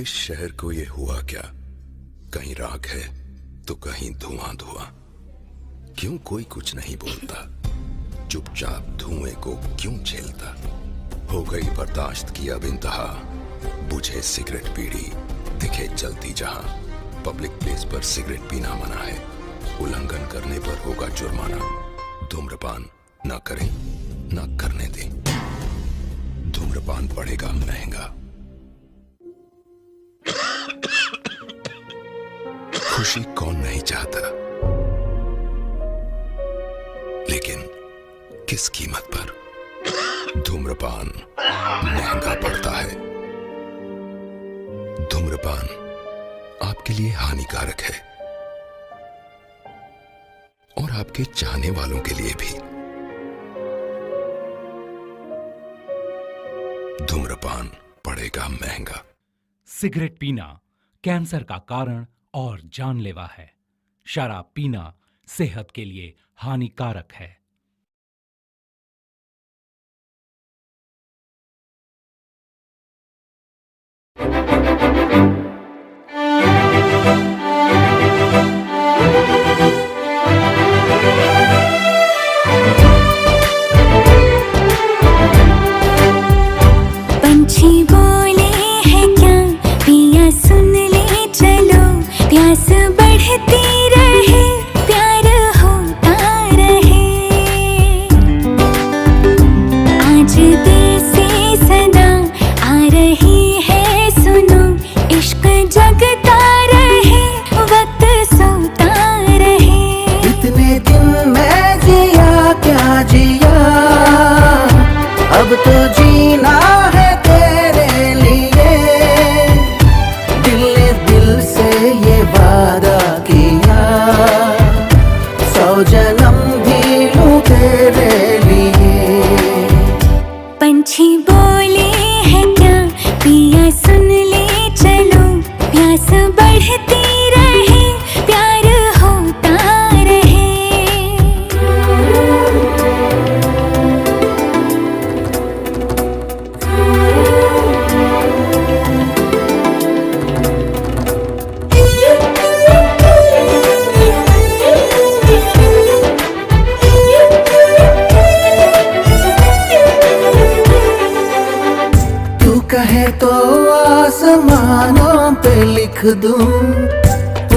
इस शहर को ये हुआ क्या, कहीं राख है तो कहीं धुआं धुआं। क्यों कोई कुछ नहीं बोलता, चुपचाप धुएं को क्यों झेलता। हो गई बर्दाश्त की अब इंतहा, बुझे सिगरेट बीड़ी दिखे जलती जहां। पब्लिक प्लेस पर सिगरेट पीना मना है, उल्लंघन करने पर होगा जुर्माना। धूम्रपान ना करें ना करने दें, धूम्रपान पड़ेगा महंगा। खुशी कौन नहीं चाहता, लेकिन किस कीमत पर। धूम्रपान महंगा पड़ता है। धूम्रपान आपके लिए हानिकारक है और आपके चाहने वालों के लिए भी। धूम्रपान पड़ेगा महंगा। सिगरेट पीना कैंसर का कारण और जानलेवा है। शराब पीना सेहत के लिए हानिकारक है। पंछी बोले हैं क्या, पिया सुन ले चलो। प्यास बढ़ती रहे, प्यार होता रहे। आज दिल से सदा आ रही है सुनो, इश्क जगता रहे, वक्त सोता रहे। इतने दिन मैं जिया क्या जिया, अब तो जीना है तेरे लिए। दिल ने दिल से ये वादा किया, 100 जन्म भी लूं तेरे लिए। पंछी बोले हैं क्या, पिया सुन ले चलो। प्यास बढ़ती रहे, प्यार होता रहे। तू कहे तो आसमानों पे लिख दूं,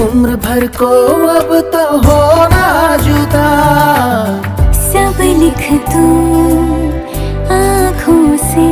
उम्र भर को अब तो होना जुदा। सब लिख दूं आँखों से।